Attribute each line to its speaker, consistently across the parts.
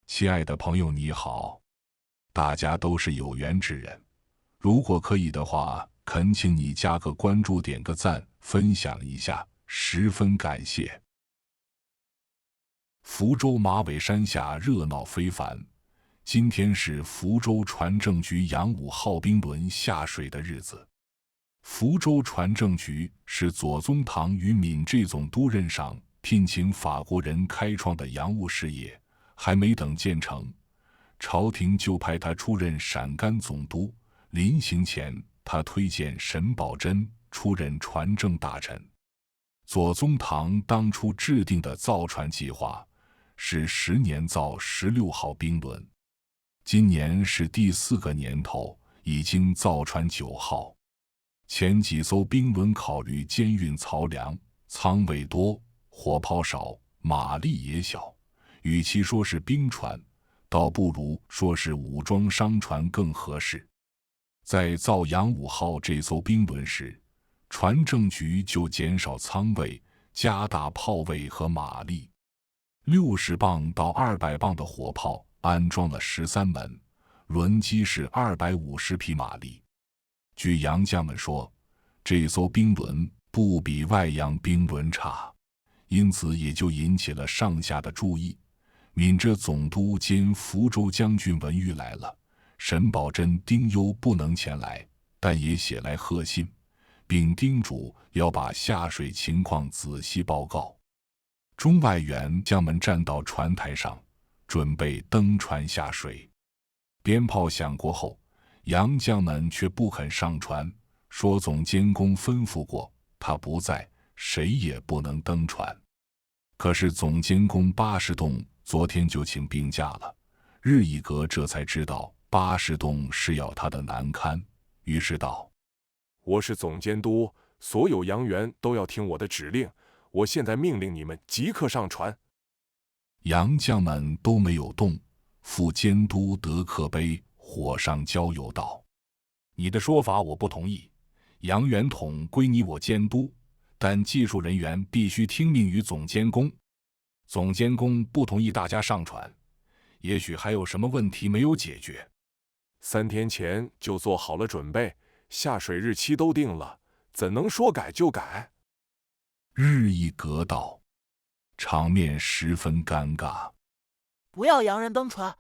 Speaker 1: 亲爱的朋友你好，大家都是有缘之人，如果可以的话，恳请你加个关注，点个赞，分享一下，十分感谢。福州马尾山下热闹非凡，今天是福州船政局扬5号兵轮下水的日子。福州船政局是左宗棠与闽浙总督任上聘请法国人开创的洋务事业，还没等建成，朝廷就派他出任陕甘总督。临行前，他推荐沈葆桢出任船政大臣。左宗棠当初制定的造船计划是10年造16号兵轮，今年是第4个年头，已经造船9号。前几艘兵轮考虑监运漕粮，舱位多，火炮少，马力也小，与其说是兵船，倒不如说是武装商船更合适。在造扬5号这艘兵轮时，船政局就减少舱位，加大炮位和马力。60磅到200磅的火炮安装了13门，轮机是250匹马力。据洋将们说，这艘兵轮不比外洋兵轮差，因此也就引起了上下的注意。闽浙总督兼福州将军文玉来了，沈葆桢、丁忧不能前来，但也写来贺信，并叮嘱要把下水情况仔细报告。中外援将们站到船台上，准备登船下水。鞭炮响过后，洋将们却不肯上船，说总监公吩咐过，他不在，谁也不能登船。可是总监公巴士栋昨天就请病假了，日一阁这才知道巴士栋是要他的难堪，于是道：
Speaker 2: 我是总监督，所有洋员都要听我的指令，我现在命令你们即刻上船。
Speaker 1: 洋将们都没有动，副监督德克碑火上浇油道：你的说法我不同意，洋员统归你我监督，但技术人员必须听命于总监公。总监公不同意大家上船，也许还有什么问题没有解决。
Speaker 2: 3天前就做好了准备，下水日期都定了，怎能说改就改？
Speaker 1: 日一阁道，场面十分尴尬。
Speaker 3: 不要洋人登船，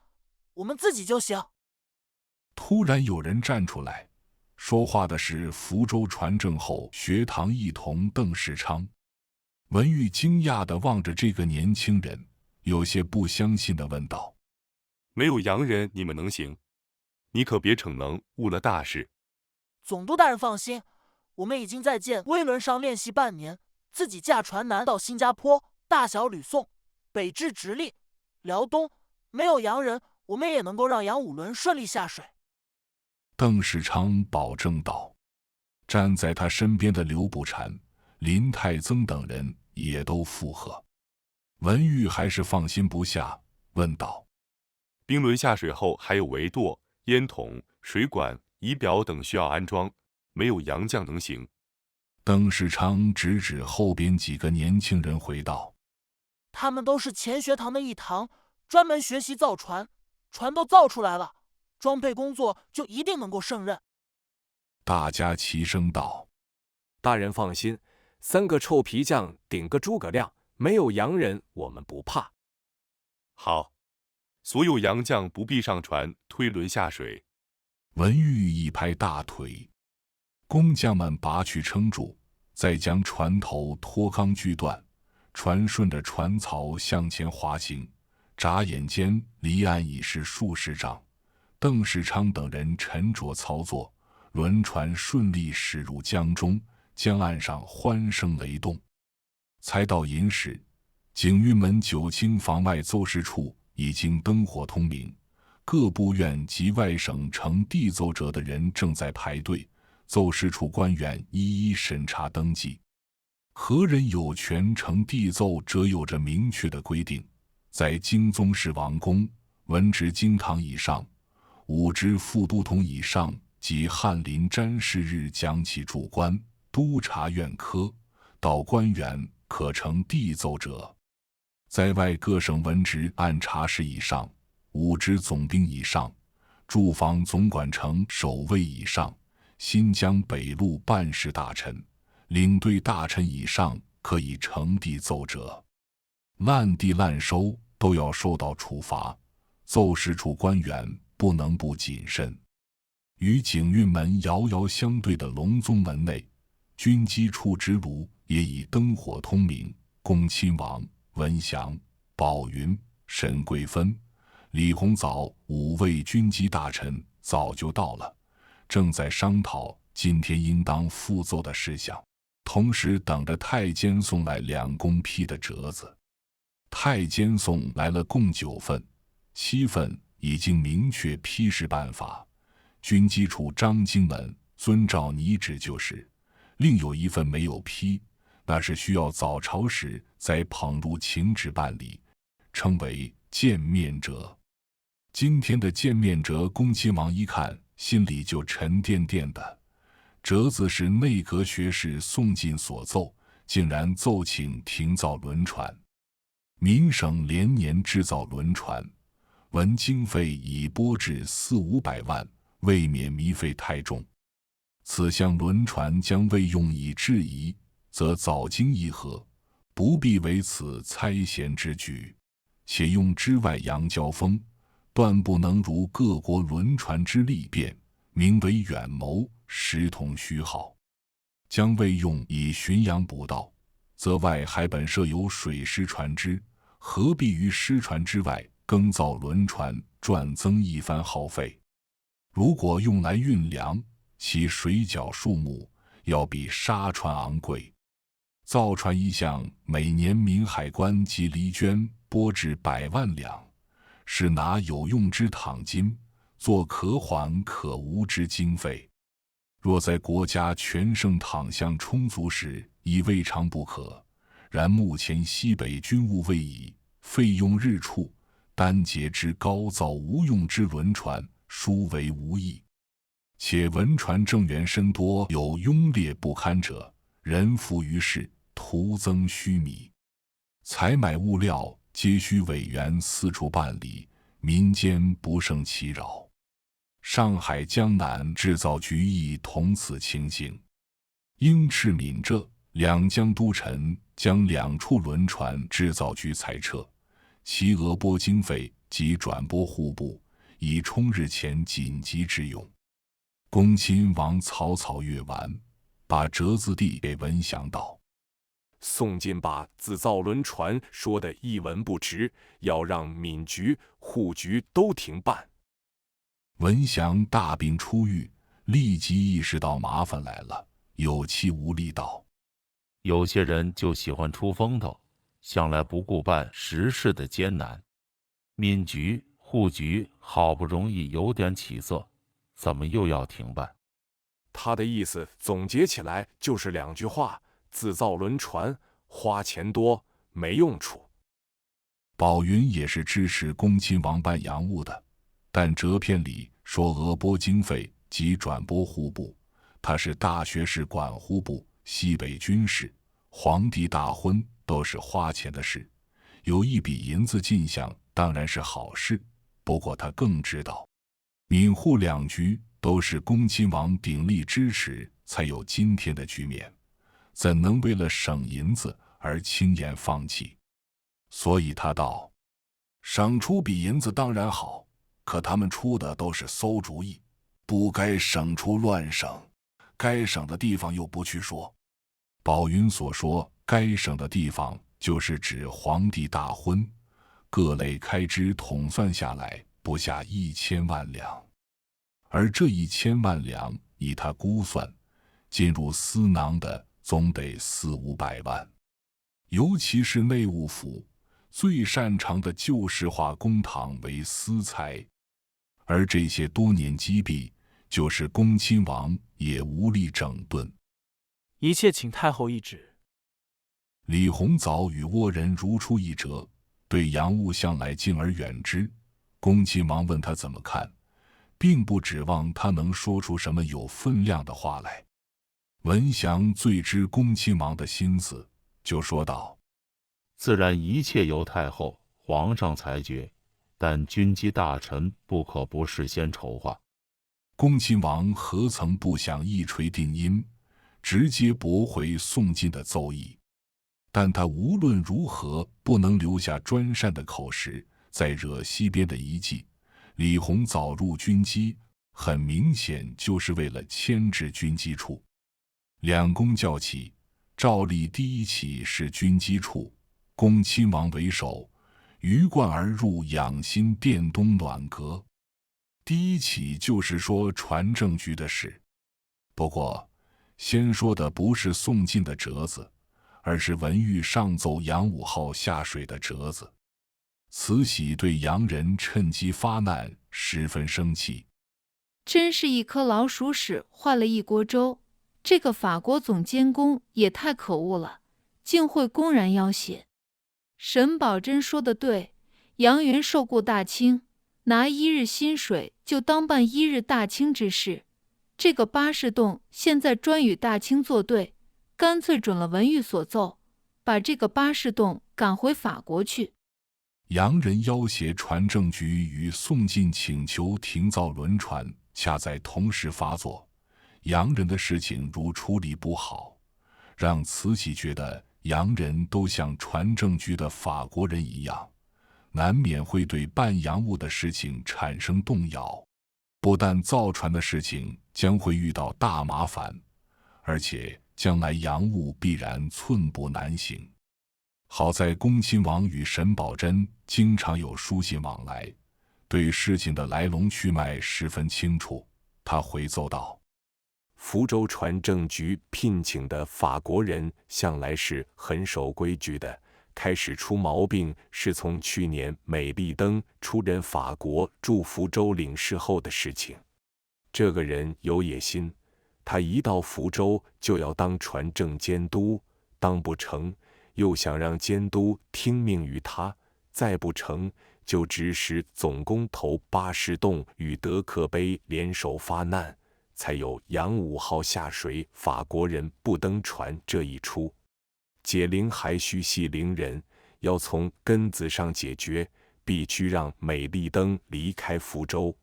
Speaker 3: 我们自己就行。
Speaker 1: 突然有人站出来，说话的是福州船政后学堂一同邓世昌。文玉惊讶地望着这个年轻人，有些不相信地问道：
Speaker 4: 没有洋人你们能行？你可别逞能，误了大事。
Speaker 3: 总督大人放心，我们已经在舰威轮上练习半年，自己驾船南到新加坡，大小吕宋，北至直隶、辽东，没有洋人，我们也能够让洋5轮顺利下水。
Speaker 1: 邓世昌保证道。站在他身边的刘步蟾、林泰增等人也都附和。文玉还是放心不下，问道：
Speaker 4: 兵轮下水后还有围垛、烟筒、水管、仪表等需要安装，没有洋将能行。
Speaker 1: 邓世昌指指后边几个年轻人回道：
Speaker 3: 他们都是前学堂的一堂，专门学习造船，船都造出来了，装配工作就一定能够胜任。
Speaker 1: 大家齐声道：
Speaker 5: 大人放心，3个臭皮匠顶个诸葛亮，没有洋人我们不怕。
Speaker 4: 好，所有洋将不必上船，推轮下水。
Speaker 1: 文玉一拍大腿，工匠们拔去撑柱，再将船头脱钢锯断，船顺着船槽向前滑行，眨眼间离岸已是数十丈。邓世昌等人沉着操作，轮船顺利驶入江中，江岸上欢声雷动。才到寅时，景运门九卿房外奏事处已经灯火通明，各部院及外省呈递奏折的人正在排队，奏事处官员一一审查登记。何人有权呈递奏折有着明确的规定，在京宗室王公、文职京堂以上、武职副都统以上及翰林詹事日将其主官、督察院科到官员可呈递奏折。在外各省文职按察使以上、5支总兵以上，驻防总管城守卫以上，新疆北路办事大臣、领队大臣以上，可以呈递奏折。滥地滥收都要受到处罚，奏事处官员不能不谨慎。与景运门遥遥相对的隆宗门内，军机处之炉也以灯火通明。恭亲王、文祥、宝云、沈桂芬、李鸿藻5位军机大臣早就到了，正在商讨今天应当复奏的事项，同时等着太监送来2公批的折子。太监送来了共9份，7份已经明确批示办法，军机处张经门遵照拟旨就是，另有1份没有批，那是需要早朝时再捧入请旨办理，称为见面折。今天的见面折，恭亲王一看心里就沉甸甸的。折子是内阁学士宋进所奏，竟然奏请停造轮船。民省连年制造轮船，闻经费已拨至400-500万，未免糜费太重。此项轮船将未用以制夷，则早经议和，不必为此猜嫌之举。且用之外洋交锋，断不能如各国轮船之利便，名为远谋，实同虚耗。将未用以巡洋捕盗，则外海本设有水师船只，何必于师船之外更造轮船，赚增一番耗费？如果用来运粮，其水脚数目要比沙船昂贵。造船一项，每年民海关及黎捐拨至100万两，是拿有用之躺金，做可缓可无之经费。若在国家全盛躺项充足时，已未尝不可。然目前西北军务未已，费用日处，单节之高造无用之轮船，殊为无益。且文船正员深多有庸劣不堪者，人浮于事，徒增虚靡。采买物料皆需委员四处办理，民间不胜其扰。上海、江南制造局亦同此情形。英、赤、闽浙2江都臣将2处轮船制造局裁撤，其额拨经费及转拨户部，以充日前紧急之用。恭亲王草草阅完，把折子递给文祥道：
Speaker 5: 宋进把自造轮船说的一文不值，要让闽局、户局都停办。
Speaker 1: 文祥大病初愈，立即意识到麻烦来了，有气无力道：
Speaker 6: 有些人就喜欢出风头，向来不顾办实事的艰难。闽局、户局好不容易有点起色，怎么又要停办？
Speaker 5: 他的意思总结起来就是2句话：自造轮船，花钱多，没用处。
Speaker 1: 宝云也是支持恭亲王办洋务的，但折片里说额拨经费及转拨户部，他是大学士管户部、西北军事、皇帝大婚都是花钱的事，有一笔银子进项当然是好事，不过他更知道，闽沪2局都是恭亲王鼎力支持才有今天的局面，怎能为了省银子而轻言放弃？所以他道：省出笔银子当然好，可他们出的都是馊主意，不该省出乱省，该省的地方又不去说。宝云所说该省的地方，就是指皇帝大婚，各类开支统算下来不下1000万两，而这1000万两以他估算，进入私囊的总得400-500万。尤其是内务府最擅长的就是化公帑为私财，而这些多年积弊，就是恭亲王也无力整顿。
Speaker 3: 一切请太后懿旨。
Speaker 1: 李鸿藻与倭人如出一辙，对洋务向来敬而远之。恭亲王问他怎么看，并不指望他能说出什么有分量的话来。文祥最知恭亲王的心思，就说道：
Speaker 6: 自然一切由太后、皇上裁决，但军机大臣不可不事先筹划。
Speaker 1: 恭亲王何曾不想一锤定音，直接驳回宋进的奏议？但他无论如何不能留下专擅的口实，再惹西边的一计。李弘早入军机，很明显就是为了牵制军机处。两宫教起，照例第一起是军机处，恭亲王为首，鱼贯而入养心殿东暖阁。第一起就是说传政局的事。不过先说的不是宋进的折子，而是文玉上奏杨武号下水的折子。慈禧对洋人趁机发难十分生气，
Speaker 7: 真是一颗老鼠屎坏了一锅粥。这个法国总监公也太可恶了，竟会公然要挟。沈葆桢说得对，杨元受雇大清，拿1日薪水就当办1日大清之事。这个巴士洞现在专与大清作对，干脆准了文玉所奏，把这个巴士洞赶回法国去。
Speaker 1: 洋人要挟传政局与宋进请求停造轮船，恰在同时发作。洋人的事情如处理不好，让慈禧觉得洋人都像传政局的法国人一样，难免会对办洋务的事情产生动摇。不但造船的事情将会遇到大麻烦，而且将来洋务必然寸步难行。好在恭亲王与沈葆桢经常有书信往来，对事情的来龙去脉十分清楚。他回奏道：
Speaker 5: 福州传政局聘请的法国人向来是很守规矩的，开始出毛病是从去年美丽登出任法国驻福州领事后的事情。这个人有野心，他一到福州就要当传政监督，当不成又想让监督听命于他，再不成就指使总工头巴士洞与德克碑联手发难，才有杨武号下水，法国人不登船这一出。解铃还须系铃人，要从根子上解决，必须让美丽登离开福州。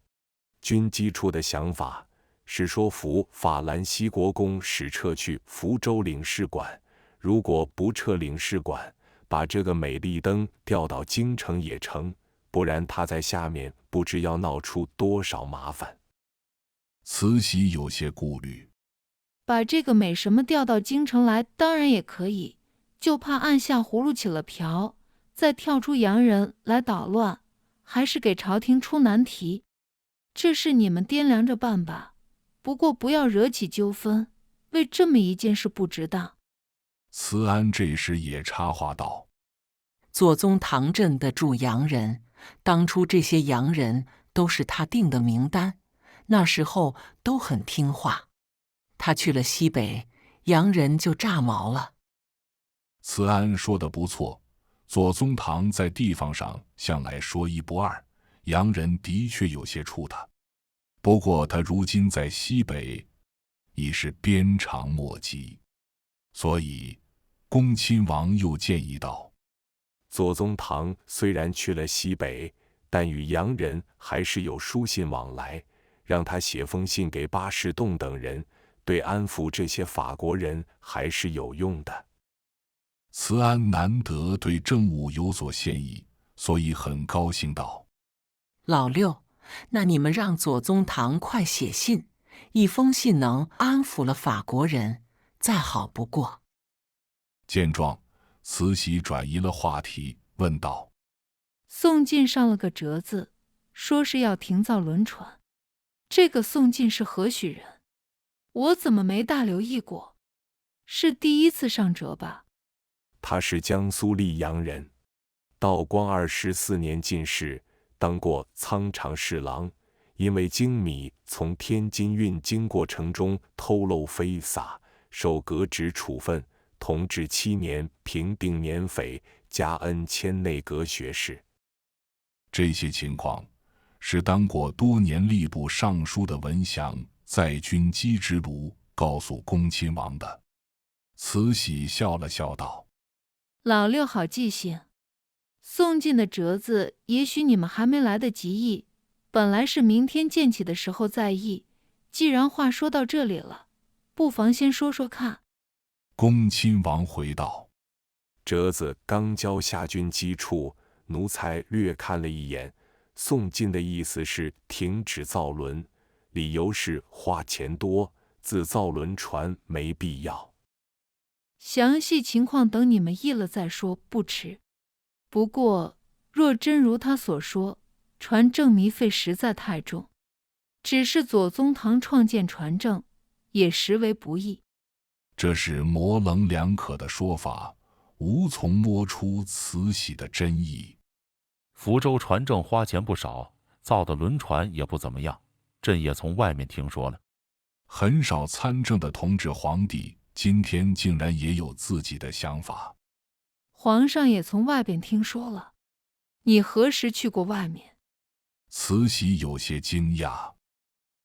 Speaker 5: 军机处的想法是说服法兰西国公使撤去福州领事馆，如果不撤领事馆，把这个美丽登调到京城也成，不然他在下面不知要闹出多少麻烦。
Speaker 1: 慈禧有些顾虑，
Speaker 7: 把这个美什么调到京城来当然也可以，就怕按下葫芦起了瓢，再跳出洋人来捣乱，还是给朝廷出难题。这事你们掂量着办吧，不过不要惹起纠纷，为这么一件事不值当。
Speaker 1: 慈安这时也插话道：
Speaker 8: 左宗棠镇的驻洋人，当初这些洋人都是他定的名单，那时候都很听话。他去了西北，洋人就炸毛了。
Speaker 1: 慈安说得不错，左宗棠在地方上向来说一不二，洋人的确有些怵他。不过他如今在西北已是鞭长莫及，所以恭亲王又建议道：
Speaker 5: 左宗棠虽然去了西北，但与洋人还是有书信往来，让他写封信给巴士洞等人，对安抚这些法国人还是有用的。
Speaker 1: 慈安难得对政务有所献意，所以很高兴道：
Speaker 8: 老六，那你们让左宗棠快写信，一封信能安抚了法国人，再好不过。
Speaker 1: 见状，慈禧转移了话题，问道：
Speaker 7: 宋进上了个折子，说是要停造轮船。这个宋进是何许人？我怎么没大留意过？是第一次上折吧？
Speaker 5: 他是江苏溧阳人，道光24年进士，当过仓场侍郎，因为精米从天津运经过程中偷漏飞撒，受革职处分，同治7年平定年匪，加恩迁内阁学士。
Speaker 1: 这些情况是当过多年吏部尚书的文祥在军机之炉告诉恭亲王的。慈禧笑了笑道：
Speaker 7: 老六好记性。宋晋的折子，也许你们还没来得及议，本来是明天见起的时候再议。既然话说到这里了，不妨先说说看。
Speaker 1: 恭亲王回道：
Speaker 5: 折子刚交下军机处，奴才略看了一眼，宋晋的意思是停止造轮，理由是花钱多，自造轮船没必要。
Speaker 7: 详细情况等你们议了再说，不迟。不过，若真如他所说，船政糜费实在太重，只是左宗棠创建船政，也实为不易。
Speaker 1: 这是模棱两可的说法，无从摸出慈禧的真意。
Speaker 6: 福州船政花钱不少，造的轮船也不怎么样，朕也从外面听说了。
Speaker 1: 很少参政的同治皇帝，今天竟然也有自己的想法。
Speaker 7: 皇上也从外边听说了。你何时去过外面？
Speaker 1: 慈禧有些惊讶。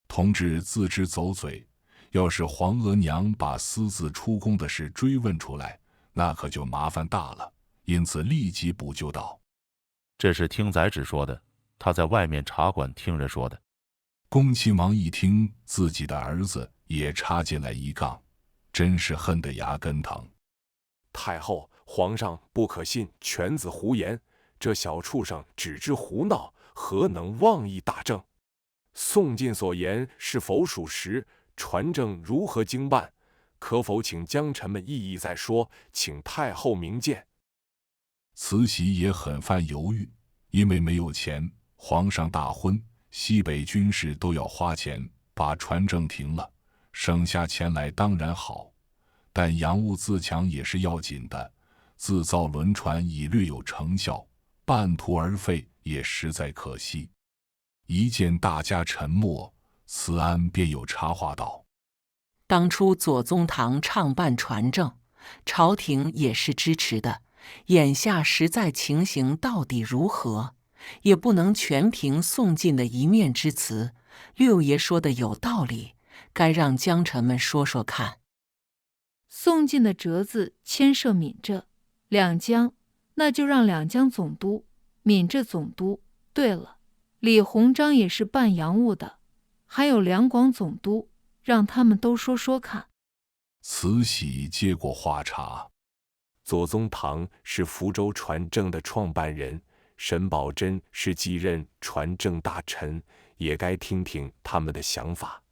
Speaker 1: 同治自知走嘴，要是皇额娘把私自出宫的事追问出来，那可就麻烦大了，因此立即补救道：
Speaker 6: 这是听宰执说的，他在外面茶馆听人说的。
Speaker 1: 恭亲王一听自己的儿子也插进来一杠，真是恨得牙根疼。
Speaker 5: 太后，皇上不可信犬子胡言，这小畜生只知胡闹，何能妄议大政？宋晋所言是否属实？传政如何经办？可否请将臣们议议再说？请太后明鉴。
Speaker 1: 慈禧也很犯犹豫，因为没有钱，皇上大婚，西北军事都要花钱，把船政停了，省下钱来当然好，但洋务自强也是要紧的，自造轮船已略有成效，半途而废也实在可惜。一见大家沉默，慈安便有插话道：
Speaker 8: 当初左宗棠倡办船政，朝廷也是支持的，眼下实在情形到底如何，也不能全凭宋晋的一面之词。六爷说的有道理，该让江臣们说说看。
Speaker 7: 宋晋的折子牵涉闽浙两江，那就让两江总督、闽浙总督。对了，李鸿章也是办洋务的，还有两广总督，让他们都说说看。
Speaker 1: 慈禧接过话茬：
Speaker 5: 左宗棠是福州船政的创办人，沈葆桢是继任船政大臣，也该听听他们的想法。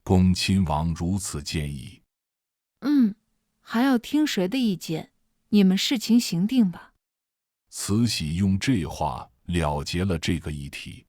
Speaker 1: 恭亲王如此建议，
Speaker 7: 还要听谁的意见？你们事情行定吧。
Speaker 1: 慈禧用这话了结了这个议题。